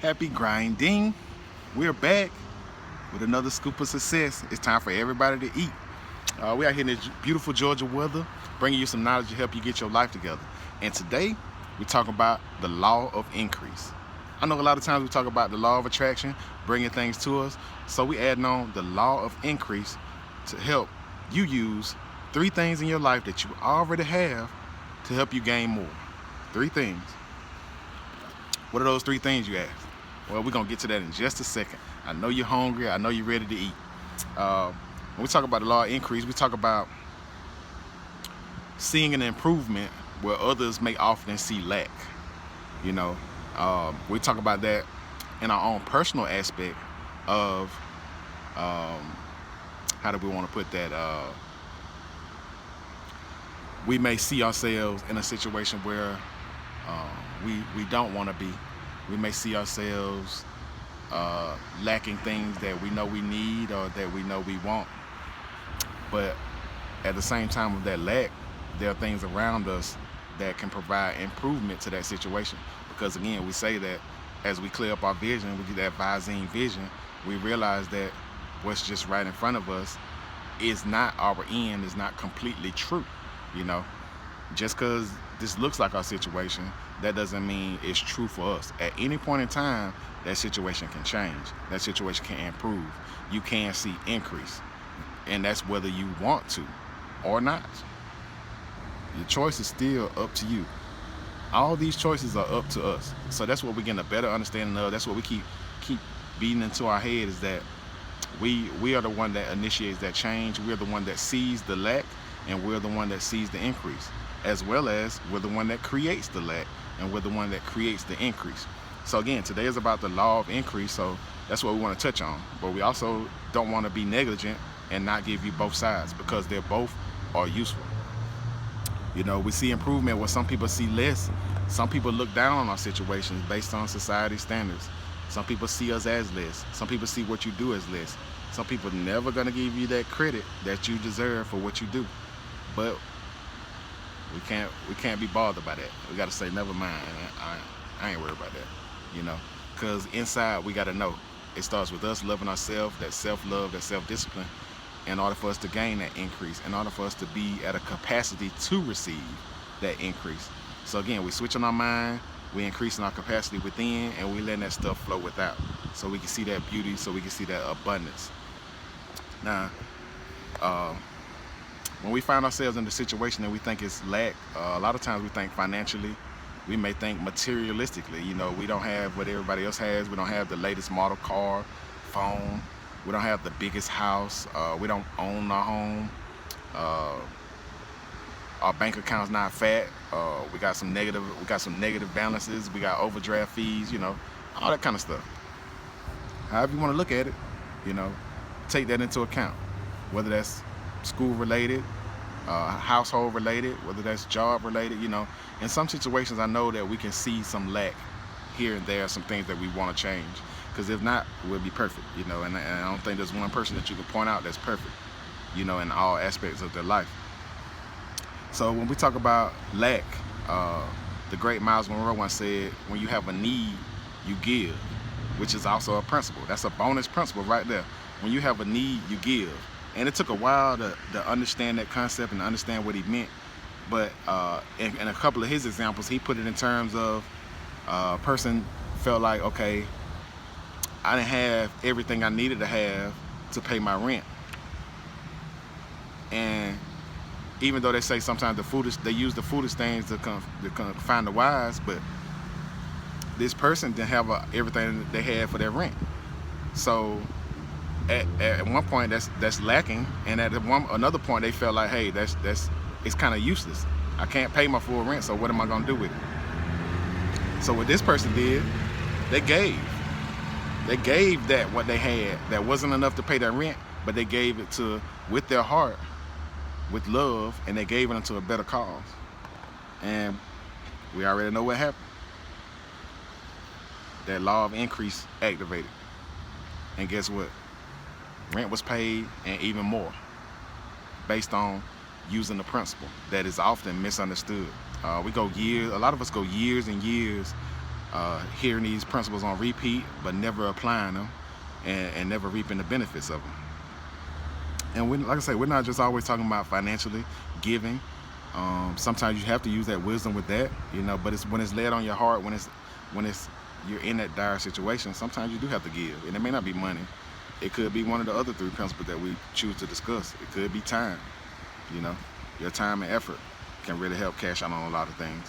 Happy grinding. We're back with another scoop of success. It's time for everybody to eat. We out here in this beautiful Georgia weather, bringing you some knowledge to help you get your life together. And today, we're talking about the law of increase. I know a lot of times we talk about the law of attraction, bringing things to us. So we adding on the law of increase to help you use 3 things in your life that you already have to help you gain more. 3 things. What are those 3 things, you ask? Well, we're going to get to that in just a second. I know you're hungry. I know you're ready to eat. When we talk about the law of increase, we talk about seeing an improvement where others may often see lack. You know, we talk about that in our own personal aspect of, how do we want to put that? We may see ourselves in a situation where we don't want to be. We may see ourselves lacking things that we know we need or that we know we want. But at the same time of that lack, there are things around us that can provide improvement to that situation. Because again, we say that as we clear up our vision, we get that Visine vision, we realize that what's just right in front of us is not our end, is not completely true. You know, just because this looks like our situation, that doesn't mean it's true for us. At any point in time, that situation can change. That situation can improve. You can see increase. And that's whether you want to or not. Your choice is still up to you. All these choices are up to us. So that's what we're getting a better understanding of. That's what we keep beating into our head, is that we are the one that initiates that change. We're the one that sees the lack, and we're the one that sees the increase, as well as we're the one that creates the lack, and we're the one that creates the increase. So again, today is about the law of increase, so that's what we want to touch on. But we also don't want to be negligent and not give you both sides, because they're both are useful. You know, we see improvement where some people see less. Some people look down on our situations based on society standards. Some people see us as less. Some people see what you do as less. Some people never gonna give you that credit that you deserve for what you do. But we can't be bothered by that. We gotta say, never mind. I ain't worried about that. You know, because inside we gotta know it starts with us loving ourselves, that self-love, that self-discipline, in order for us to gain that increase, in order for us to be at a capacity to receive that increase. So again, we switching our mind, we increasing our capacity within, and we letting that stuff flow without, so we can see that beauty, so we can see that abundance. Now, when we find ourselves in the situation that we think is lack, a lot of times we think financially, we may think materialistically. You know, we don't have what everybody else has. We don't have the latest model car, phone. We don't have the biggest house. We don't own our home. Our bank account's not fat. We got some negative balances. We got overdraft fees. You know, all that kind of stuff. However you want to look at it, you know, take that into account. Whether that's school related, household related, whether that's job related. You know, in some situations, I know that we can see some lack here and there, some things that we want to change. Because if not, we'll be perfect, you know, and I don't think there's one person that you can point out that's perfect, you know, in all aspects of their life. So when we talk about lack, the great Miles Monroe once said, when you have a need, you give, which is also a principle. That's a bonus principle right there. When you have a need, you give. And it took a while to understand that concept and understand what he meant. But in a couple of his examples, he put it in terms of a person felt like, okay, I didn't have everything I needed to have to pay my rent. And even though they say sometimes they use the foolish things to find the wise, but this person didn't have everything they had for their rent. So at one point that's lacking, and at another point they felt like, hey, it's kind of useless. I can't pay my full rent, so what am I gonna do with it? So what this person did, they gave. They gave that what they had that wasn't enough to pay their rent, but they gave it with their heart, with love, and they gave it into a better cause. And we already know what happened. That law of increase activated. And guess what? Rent was paid, and even more, based on using the principle that is often misunderstood. A lot of us go years and years hearing these principles on repeat, but never applying them and never reaping the benefits of them. And like I say, we're not just always talking about financially giving. Sometimes you have to use that wisdom with that, you know, but it's when it's laid on your heart, when it's you're in that dire situation, sometimes you do have to give. And it may not be money. It could be one of the other 3 principles that we choose to discuss. It could be time. You know, your time and effort can really help cash out on a lot of things.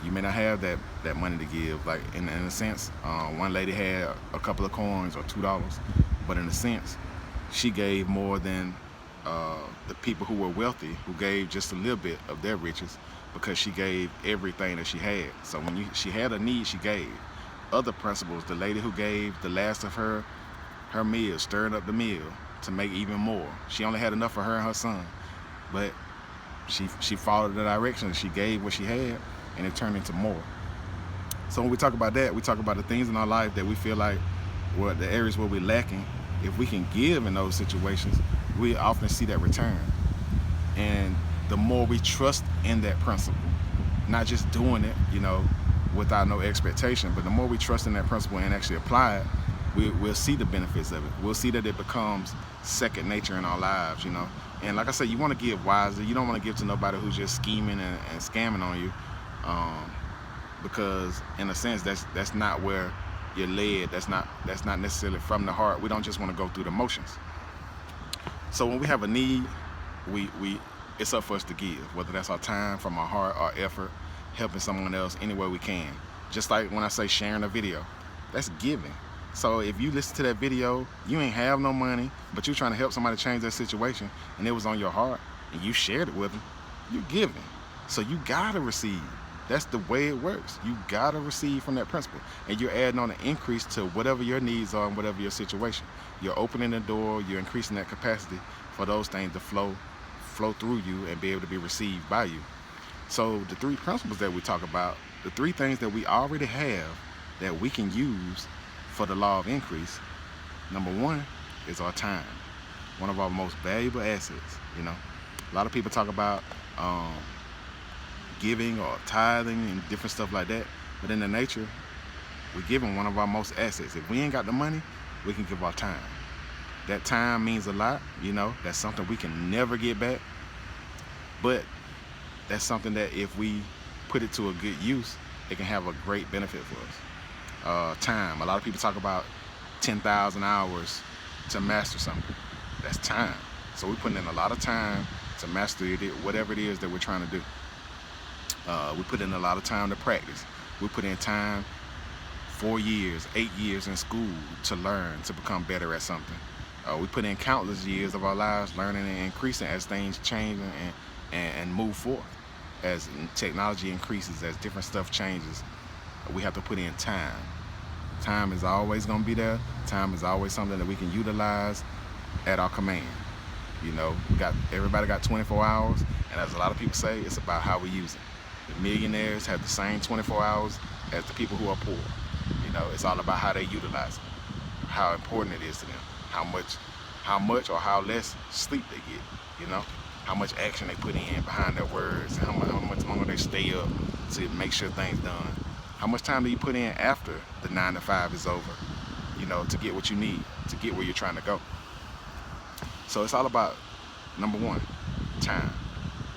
You may not have that money to give. Like in a sense, one lady had a couple of coins or $2, but in a sense, she gave more than the people who were wealthy, who gave just a little bit of their riches, because she gave everything that she had. So when she had a need, she gave. Other principles, the lady who gave the last of her meal, stirring up the meal to make even more. She only had enough for her and her son, but she followed the direction. She gave what she had, and it turned into more. So when we talk about that, we talk about the things in our life that we feel like were the areas where we're lacking. If we can give in those situations, we often see that return. And the more we trust in that principle, not just doing it, you know, without no expectation, but the more we trust in that principle and actually apply it, we'll see the benefits of it. We'll see that it becomes second nature in our lives, you know. And like I said, you want to give wisely. You don't want to give to nobody who's just scheming and scamming on you, because in a sense, that's not where you're led. That's not necessarily from the heart. We don't just want to go through the motions. So when we have a need, it's up for us to give, whether that's our time, from our heart, our effort, helping someone else any way we can. Just like when I say sharing a video, that's giving. So if you listen to that video, you ain't have no money, but you're trying to help somebody change their situation, and it was on your heart, and you shared it with them, you're giving. So you gotta receive. That's the way it works. You gotta receive from that principle, and you're adding on an increase to whatever your needs are and whatever your situation. You're opening the door, you're increasing that capacity for those things to flow through you and be able to be received by you. So the 3 principles that we talk about, the 3 things that we already have that we can use for the law of increase. Number 1 is our time, one of our most valuable assets. You know, a lot of people talk about giving or tithing and different stuff like that, but in the nature, we're giving one of our most assets. If we ain't got the money, we can give our time. That time means a lot, you know. That's something we can never get back, but that's something that if we put it to a good use, it can have a great benefit for us. Time. A lot of people talk about 10,000 hours to master something. That's time. So we're putting in a lot of time to master it, whatever it is that we're trying to do. We put in a lot of time to practice. We put in time, 4 years, 8 years in school to learn, to become better at something. We put in countless years of our lives learning and increasing as things change and move forth. As technology increases, as different stuff changes, we have to put in time. Time is always going to be there. Time is always something that we can utilize at our command. You know, everybody got 24 hours, and as a lot of people say, it's about how we use it. The millionaires have the same 24 hours as the people who are poor. You know, it's all about how they utilize it, how important it is to them, how much or how less sleep they get, you know, how much action they put in behind their words, and how much longer they stay up to make sure things done. How much time do you put in after the 9 to 5 is over, you know, to get what you need, to get where you're trying to go. So it's all about, number 1, time.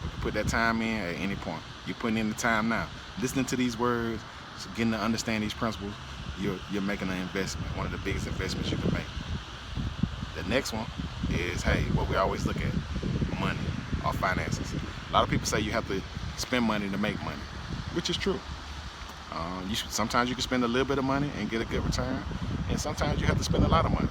You can put that time in at any point. You're putting in the time now. Listening to these words, so getting to understand these principles, you're making an investment, one of the biggest investments you can make. The next one is, hey, what we always look at, money or finances. A lot of people say you have to spend money to make money, which is true. Sometimes you can spend a little bit of money and get a good return, and sometimes you have to spend a lot of money.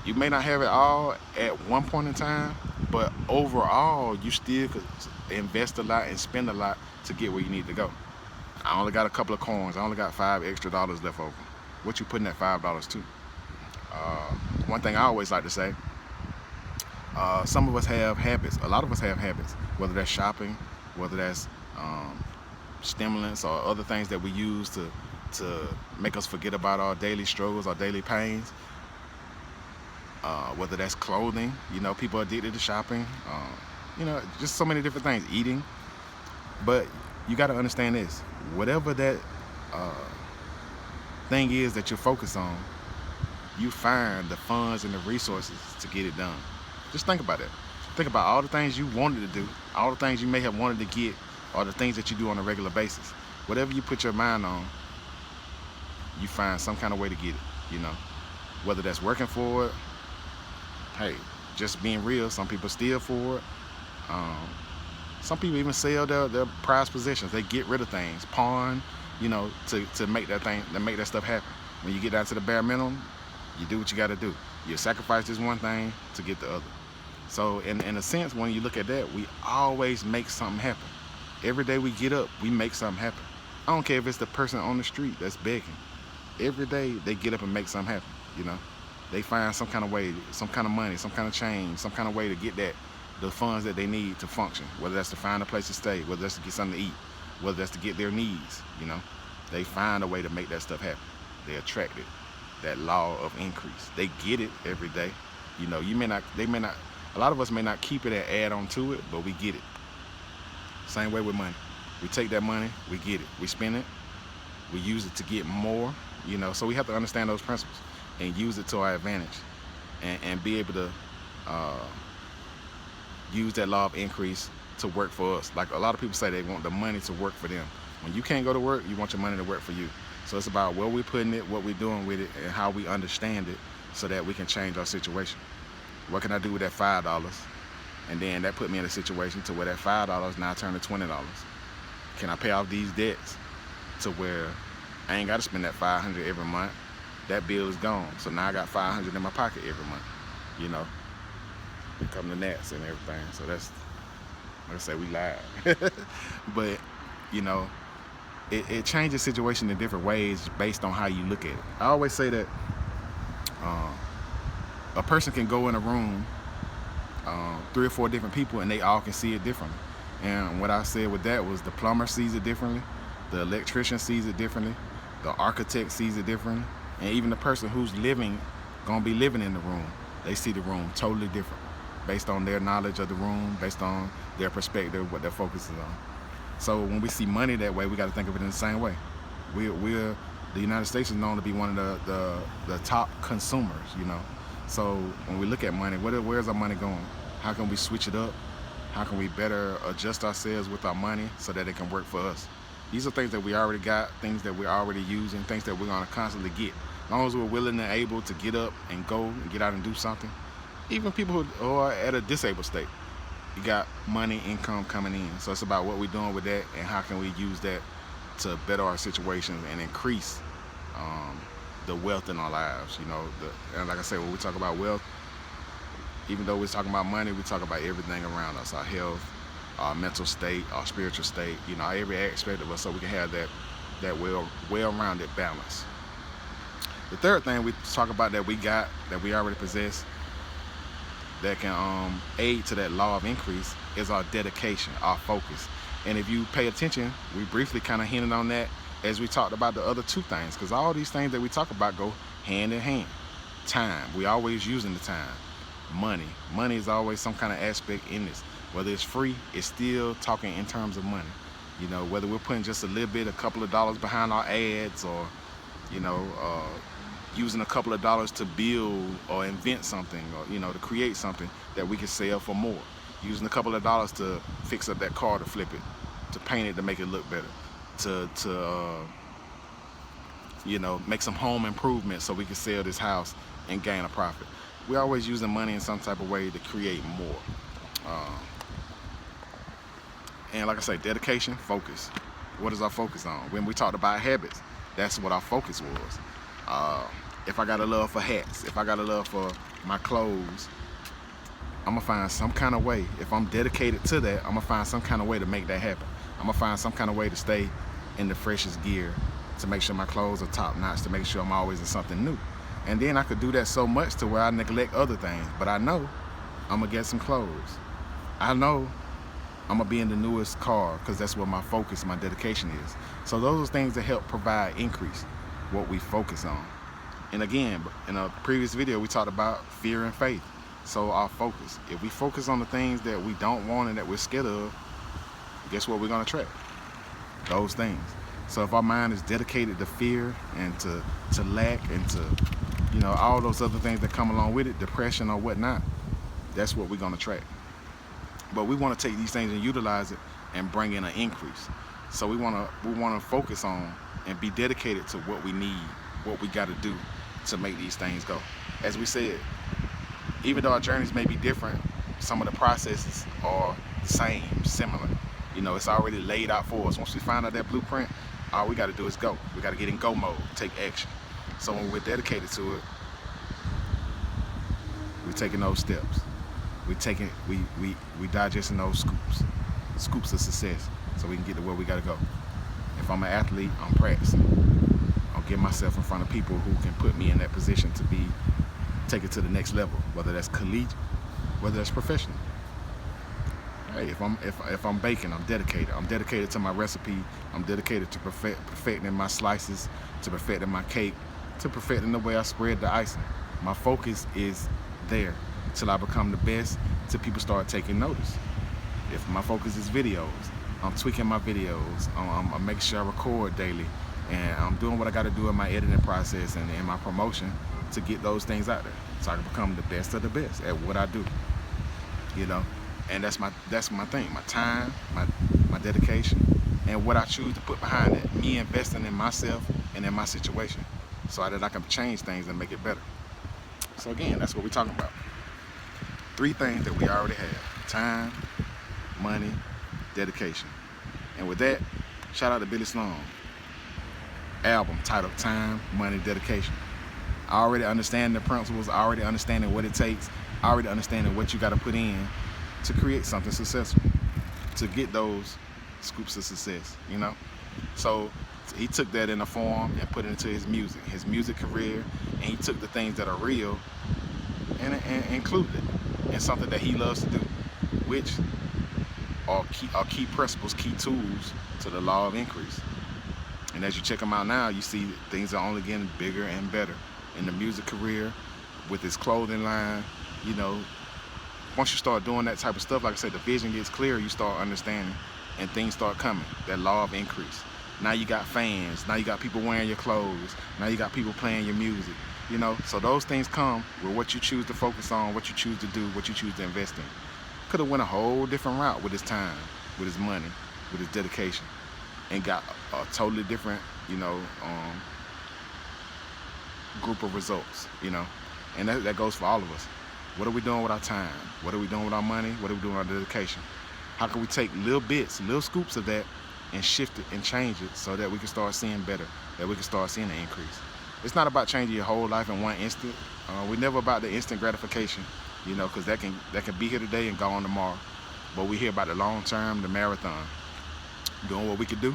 You may not have it all at one point in time, but overall, you still could invest a lot and spend a lot to get where you need to go. I only got a couple of coins. I only got $5 extra left over. What you putting that $5 to? One thing I always like to say, some of us have habits. A lot of us have habits, whether that's shopping, whether that's stimulants or other things that we use to make us forget about our daily struggles, our daily pains. Whether that's clothing, you know, people are addicted to shopping, you know, just so many different things, eating. But you got to understand this, whatever that thing is that you're focused on, you find the funds and the resources to get it done. Just think about it. Think about all the things you wanted to do, all the things you may have wanted to get, or the things that you do on a regular basis. Whatever you put your mind on, you find some kind of way to get it, you know. Whether that's working for it, hey, just being real, some people steal for it. Some people even sell their prized possessions. They get rid of things, pawn, you know, to make that stuff happen. When you get down to the bare minimum, you do what you got to do. You sacrifice this one thing to get the other. So in a sense, when you look at that, we always make something happen. Every day we get up, we make something happen. I don't care if it's the person on the street that's begging. Every day they get up and make something happen, you know. They find some kind of way, some kind of money, some kind of change, some kind of way to get the funds that they need to function, whether that's to find a place to stay, whether that's to get something to eat, whether that's to get their needs, you know. They find a way to make that stuff happen. They attract it, that law of increase. They get it every day. You know, a lot of us may not keep it and add on to it, but we get it. Same way with money. We take that money, we get it. We spend it, we use it to get more, you know. So we have to understand those principles and use it to our advantage and be able to use that law of increase to work for us. Like a lot of people say they want the money to work for them. When you can't go to work, you want your money to work for you. So it's about where we're putting it, what we're doing with it, and how we understand it so that we can change our situation. What can I do with that $5? And then that put me in a situation to where that $5 now turn to $20. Can I pay off these debts to where I ain't got to spend that $500 every month? That bill is gone. So now I got $500 in my pocket every month, you know. Here come the gnats and everything. So that's, like I say, we live. But, you know, it changes the situation in different ways based on how you look at it. I always say that a person can go in a room, 3 or 4 different people, and they all can see it differently. And what I said with that was the plumber sees it differently, the electrician sees it differently, the architect sees it differently, and even the person who's gonna be living in the room, they see the room totally different based on their knowledge of the room, based on their perspective, what their focus is on. So when we see money that way, we got to think of it in the same way. The United States is known to be one of the top consumers, you know. So when we look at money, where's our money going? How can we switch it up? How can we better adjust ourselves with our money so that it can work for us? These are things that we already got, things that we're already using, things that we're going to constantly get. As long as we're willing and able to get up and go and get out and do something, even people who are at a disabled state, you got money, income coming in. So it's about what we're doing with that and how can we use that to better our situations and increase the wealth in our lives, you know. And like I said, when we talk about wealth, even though we're talking about money, we talk about everything around us, our health, our mental state, our spiritual state, you know, every aspect of us, so we can have that well-rounded balance. The third thing we talk about that we already possess, that can aid to that law of increase, is our dedication, our focus. And if you pay attention, we briefly kind of hinted on that as we talked about the other 2 things, because all these things that we talk about go hand in hand. Time, we always using the time. Money is always some kind of aspect in this. Whether it's free, it's still talking in terms of money. You know, whether we're putting just a couple of dollars behind our ads, or, you know, using a couple of dollars to build or invent something, or, you know, to create something that we can sell for more. Using a couple of dollars to fix up that car, to flip it, to paint it, to make it look better, to you know, make some home improvements so we can sell this house and gain a profit. We're always using money in some type of way to create more. And like I say, dedication, focus. What is our focus on? When we talked about habits, that's what our focus was. If I got a love for hats, if I got a love for my clothes, I'm gonna find some kind of way. If I'm dedicated to that, I'm gonna find some kind of way to make that happen. I'm gonna find some kind of way to stay in the freshest gear, to make sure my clothes are top notch, to make sure I'm always in something new. And then I could do that so much to where I neglect other things. But I know I'm gonna get some clothes. I know I'm gonna be in the newest car, because that's where my focus, my dedication is. So those are things that help provide increase, what we focus on. And again, in a previous video, we talked about fear and faith. So our focus, if we focus on the things that we don't want and that we're scared of, guess what we're gonna attract? Those things. So if our mind is dedicated to fear and to lack and to, you know, all those other things that come along with it, depression or whatnot, that's what we're gonna attract. But we want to take these things and utilize it and bring in an increase. So we want to focus on and be dedicated to what we need, what we got to do to make these things go. As we said, even though our journeys may be different, some of the processes are the same, similar. You know, it's already laid out for us. Once we find out that blueprint, all we got to do is go. We got to get in go mode, take action. So when we're dedicated to it, we're taking those steps. We digesting those scoops of success, so we can get to where we gotta go. If I'm an athlete, I'm practicing. I'll get myself in front of people who can put me in that position to take it to the next level, whether that's collegiate, whether that's professional. Hey, if I'm baking, I'm dedicated. I'm dedicated to my recipe. I'm dedicated to perfecting my slices, to perfecting my cake, to perfecting the way I spread the icing. My focus is there till I become the best, till people start taking notice. If my focus is videos, I'm tweaking my videos. I'm making sure I record daily, and I'm doing what I got to do in my editing process and in my promotion to get those things out there, so I can become the best of the best at what I do. You know, and that's my thing. My time, my dedication, and what I choose to put behind it. Me investing in myself and in my situation, so that I can change things and make it better. So again, that's what we're talking about. 3 things that we already have: time, money, dedication. And with that, shout out to Billy Sloan. Album titled Time, Money, Dedication. I already understand the principles, I already understanding what it takes, I already understanding what you got to put in to create something successful, to get those scoops of success, you know? So he took that in a form and put it into his music career, and he took the things that are real and included it in something that he loves to do, which are key principles, key tools to the law of increase. And as you check him out now, you see things are only getting bigger and better in the music career, with his clothing line. You know, once you start doing that type of stuff, like I said, the vision gets clearer, you start understanding, and things start coming, that law of increase. Now you got fans, now you got people wearing your clothes, now you got people playing your music, you know? So those things come with what you choose to focus on, what you choose to do, what you choose to invest in. Could have went a whole different route with his time, with his money, with his dedication, and got a totally different, you know, group of results, you know? And that goes for all of us. What are we doing with our time? What are we doing with our money? What are we doing with our dedication? How can we take little bits, little scoops of that, and shift it and change it so that we can start seeing better, that we can start seeing an increase? It's not about changing your whole life in one instant. We're never about the instant gratification, you know, because that can be here today and gone tomorrow. But we hear about the long term, the marathon, doing what we could do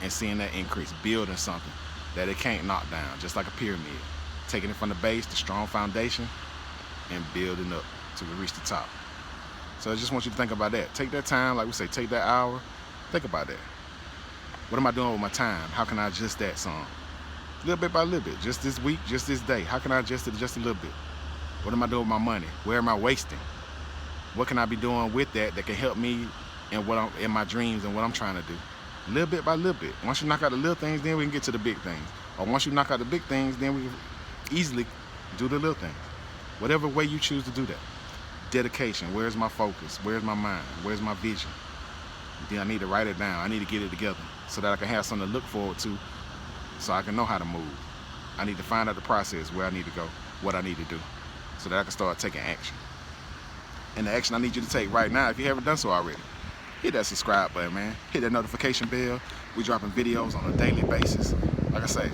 and seeing that increase, building something that it can't knock down, just like a pyramid. Taking it from the base, the strong foundation, and building up to reach the top. So I just want you to think about that. Take that time, like we say, take that hour, think about that. What am I doing with my time? How can I adjust that some? Little bit by little bit, just this week, just this day. How can I adjust it just a little bit? What am I doing with my money? Where am I wasting? What can I be doing with that can help me in my dreams and what I'm trying to do? Little bit by little bit. Once you knock out the little things, then we can get to the big things. Or once you knock out the big things, then we can easily do the little things. Whatever way you choose to do that. Dedication, where's my focus? Where's my mind? Where's my vision? Then I need to write it down. I need to get it together so that I can have something to look forward to, so I can know how to move. I need to find out the process, where I need to go, what I need to do, so that I can start taking action. And the action I need you to take right now, if you haven't done so already, hit that subscribe button, man. Hit that notification bell. We dropping videos on a daily basis. Like I say,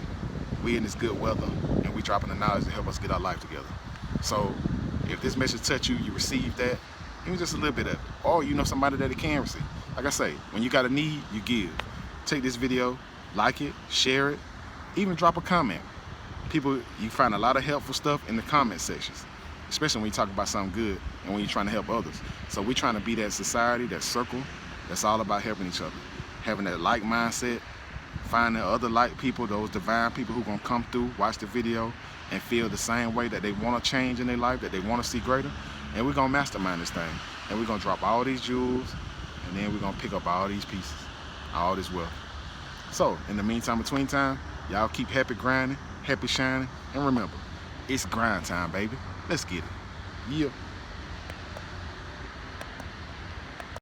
we in this good weather, and we dropping the knowledge to help us get our life together. So if this message touched you, you received that, even just a little bit of it, or you know somebody that it can receive. Like I say, when you got a need, you give. Take this video, like it, share it, even drop a comment. People, you find a lot of helpful stuff in the comment sections, especially when you talk about something good and when you're trying to help others. So we're trying to be that society, that circle, that's all about helping each other. Having that like mindset, finding other like people, those divine people who are gonna come through, watch the video, and feel the same way that they wanna change in their life, that they wanna see greater. And we're gonna mastermind this thing. And we're gonna drop all these jewels, and then we're gonna pick up all these pieces, all this wealth. So in the meantime, between time, y'all keep happy grinding, happy shining, and remember, it's grind time, baby. Let's get it. Yeah.